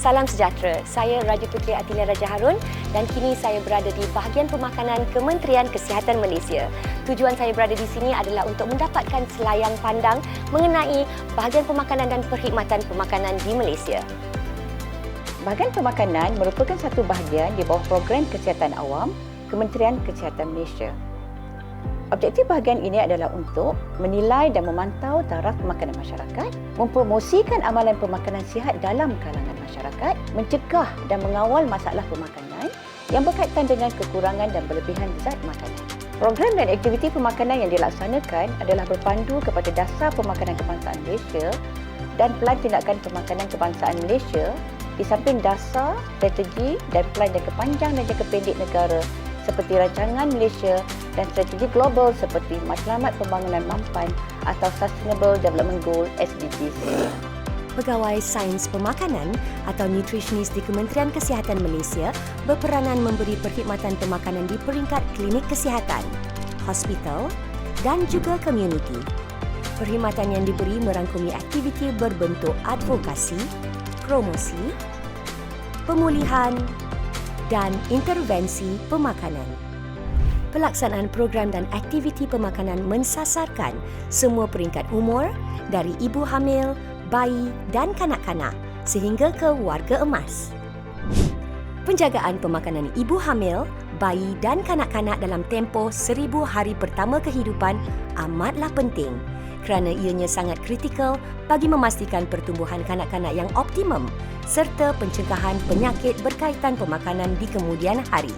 Salam sejahtera. Saya Raja Puteri Atilia Raja Harun dan kini saya berada di bahagian pemakanan Kementerian Kesihatan Malaysia. Tujuan saya berada di sini adalah untuk mendapatkan selayang pandang mengenai bahagian pemakanan dan perkhidmatan pemakanan di Malaysia. Bahagian pemakanan merupakan satu bahagian di bawah Program Kesihatan Awam Kementerian Kesihatan Malaysia. Objektif bahagian ini adalah untuk menilai dan memantau taraf pemakanan masyarakat, mempromosikan amalan pemakanan sihat dalam kalangan masyarakat, mencegah dan mengawal masalah pemakanan yang berkaitan dengan kekurangan dan berlebihan zat makanan. Program dan aktiviti pemakanan yang dilaksanakan adalah berpandu kepada dasar pemakanan kebangsaan Malaysia dan pelan tindakan pemakanan kebangsaan Malaysia di samping dasar, strategi dan pelan jangka panjang dan jangka pendek negara seperti Rancangan Malaysia dan strategi global seperti Matlamat Pembangunan Mampan atau Sustainable Development Goal SDGs. Pegawai Sains Pemakanan atau nutritionist di Kementerian Kesihatan Malaysia berperanan memberi perkhidmatan pemakanan di peringkat klinik kesihatan, hospital dan juga komuniti. Perkhidmatan yang diberi merangkumi aktiviti berbentuk advokasi, promosi, pemulihan dan intervensi pemakanan. Pelaksanaan program dan aktiviti pemakanan mensasarkan semua peringkat umur dari ibu hamil, bayi dan kanak-kanak sehingga ke warga emas. Penjagaan pemakanan ibu hamil, bayi dan kanak-kanak dalam tempoh 1000 hari pertama kehidupan amatlah penting kerana ianya sangat kritikal bagi memastikan pertumbuhan kanak-kanak yang optimum serta pencegahan penyakit berkaitan pemakanan di kemudian hari.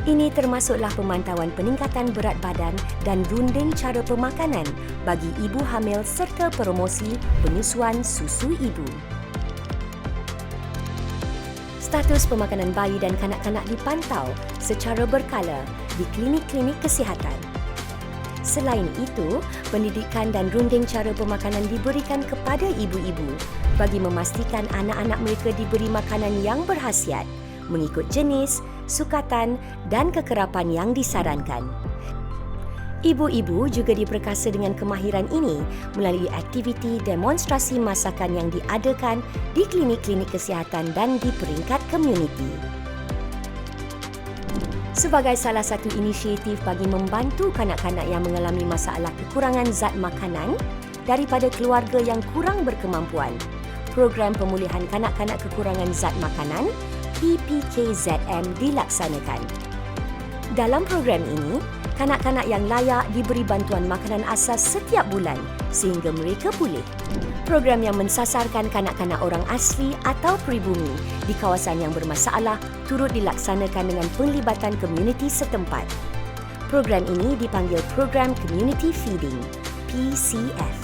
Ini termasuklah pemantauan peningkatan berat badan dan runding cara pemakanan bagi ibu hamil serta promosi penyusuan susu ibu. Status pemakanan bayi dan kanak-kanak dipantau secara berkala di klinik-klinik kesihatan. Selain itu, pendidikan dan runding cara pemakanan diberikan kepada ibu-ibu bagi memastikan anak-anak mereka diberi makanan yang berkhasiat mengikut jenis, sukatan dan kekerapan yang disarankan. Ibu-ibu juga diperkasa dengan kemahiran ini melalui aktiviti demonstrasi masakan yang diadakan di klinik-klinik kesihatan dan di peringkat komuniti. Sebagai salah satu inisiatif bagi membantu kanak-kanak yang mengalami masalah kekurangan zat makanan daripada keluarga yang kurang berkemampuan, Program Pemulihan Kanak-kanak Kekurangan Zat Makanan PPKZM dilaksanakan. Dalam program ini, kanak-kanak yang layak diberi bantuan makanan asas setiap bulan sehingga mereka pulih. Program yang mensasarkan kanak-kanak orang asli atau pribumi di kawasan yang bermasalah turut dilaksanakan dengan penglibatan komuniti setempat. Program ini dipanggil Program Community Feeding, PCF.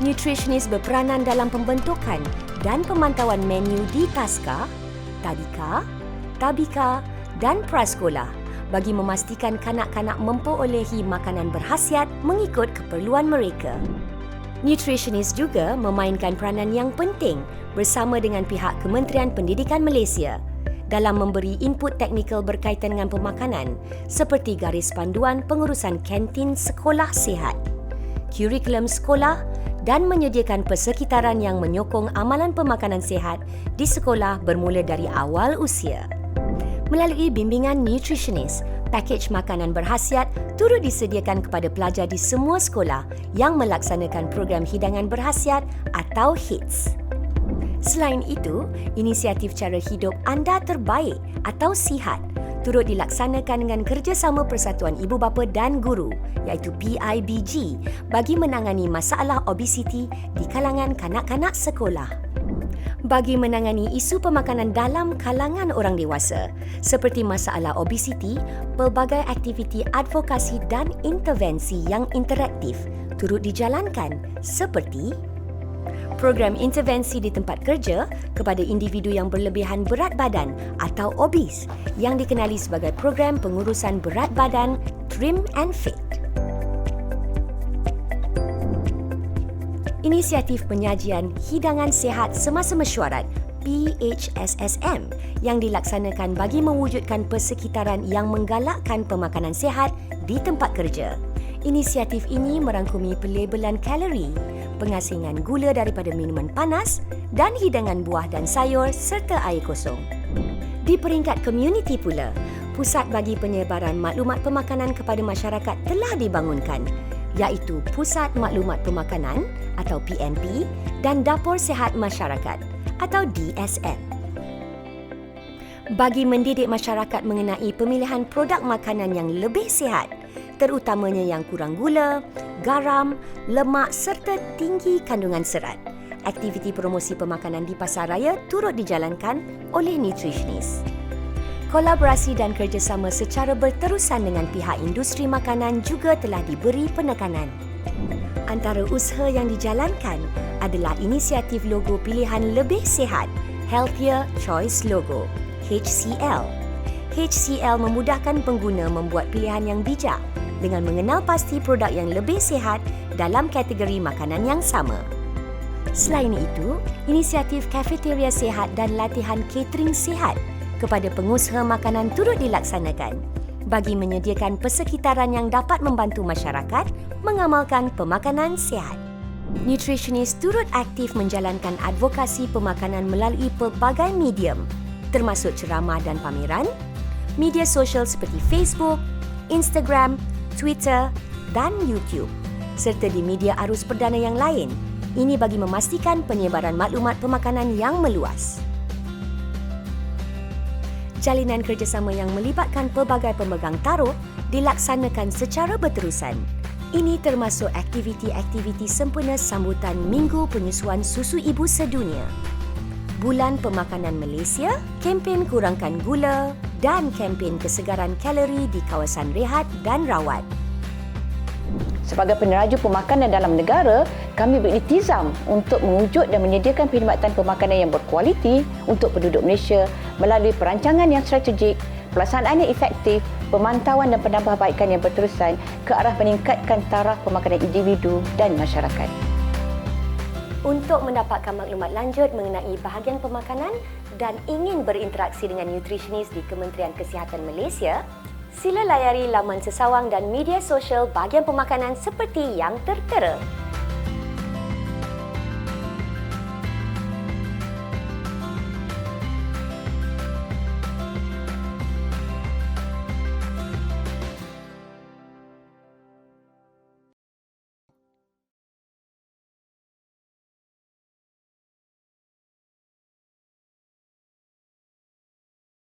Nutritionist berperanan dalam pembentukan dan pemantauan menu di Taska, Tadika, Tabika dan Prasekolah bagi memastikan kanak-kanak memperolehi makanan berkhasiat mengikut keperluan mereka. Nutritionist juga memainkan peranan yang penting bersama dengan pihak Kementerian Pendidikan Malaysia dalam memberi input teknikal berkaitan dengan pemakanan seperti garis panduan pengurusan kantin sekolah sihat, kurikulum sekolah dan menyediakan persekitaran yang menyokong amalan pemakanan sihat di sekolah bermula dari awal usia. Melalui bimbingan nutritionist, pakej makanan berkhasiat turut disediakan kepada pelajar di semua sekolah yang melaksanakan program hidangan berkhasiat atau HITS. Selain itu, inisiatif cara hidup anda terbaik atau sihat turut dilaksanakan dengan kerjasama Persatuan Ibu Bapa dan Guru iaitu PIBG bagi menangani masalah obesiti di kalangan kanak-kanak sekolah. Bagi menangani isu pemakanan dalam kalangan orang dewasa seperti masalah obesiti, pelbagai aktiviti advokasi dan intervensi yang interaktif turut dijalankan seperti program intervensi di tempat kerja kepada individu yang berlebihan berat badan atau obes yang dikenali sebagai program pengurusan berat badan Trim and Fit. Inisiatif penyajian hidangan sihat semasa mesyuarat PHSSM yang dilaksanakan bagi mewujudkan persekitaran yang menggalakkan pemakanan sihat di tempat kerja. Inisiatif ini merangkumi pelabelan kalori, pengasingan gula daripada minuman panas dan hidangan buah dan sayur serta air kosong. Di peringkat komuniti pula, Pusat bagi Penyebaran Maklumat Pemakanan kepada Masyarakat telah dibangunkan, iaitu Pusat Maklumat Pemakanan atau PMP dan Dapur Sihat Masyarakat atau DSM. Bagi mendidik masyarakat mengenai pemilihan produk makanan yang lebih sihat, terutamanya yang kurang gula, garam, lemak serta tinggi kandungan serat, aktiviti promosi pemakanan di pasaraya turut dijalankan oleh nutritionist. Kolaborasi dan kerjasama secara berterusan dengan pihak industri makanan juga telah diberi penekanan. Antara usaha yang dijalankan adalah inisiatif logo pilihan lebih sihat, Healthier Choice Logo, HCL. HCL memudahkan pengguna membuat pilihan yang bijak dengan mengenal pasti produk yang lebih sihat dalam kategori makanan yang sama. Selain itu, inisiatif kafeteria sihat dan latihan catering sihat kepada pengusaha makanan turut dilaksanakan bagi menyediakan persekitaran yang dapat membantu masyarakat mengamalkan pemakanan sihat. Nutritionist turut aktif menjalankan advokasi pemakanan melalui pelbagai medium, termasuk ceramah dan pameran, media sosial seperti Facebook, Instagram, Twitter dan YouTube, serta di media arus perdana yang lain. Ini bagi memastikan penyebaran maklumat pemakanan yang meluas. Jalinan kerjasama yang melibatkan pelbagai pemegang taruh dilaksanakan secara berterusan. Ini termasuk aktiviti-aktiviti sempena sambutan Minggu Penyusuan Susu Ibu Sedunia, Bulan Pemakanan Malaysia, kempen kurangkan gula dan kempen kesegaran kalori di kawasan rehat dan rawat. Sebagai peneraju pemakanan dalam negara, kami beriltizam untuk mewujud dan menyediakan perkhidmatan pemakanan yang berkualiti untuk penduduk Malaysia melalui perancangan yang strategik, pelaksanaan yang efektif, pemantauan dan penambahbaikan yang berterusan ke arah meningkatkan taraf pemakanan individu dan masyarakat. Untuk mendapatkan maklumat lanjut mengenai bahagian pemakanan dan ingin berinteraksi dengan nutritionist di Kementerian Kesihatan Malaysia, sila layari laman sesawang dan media sosial bahagian pemakanan seperti yang tertera.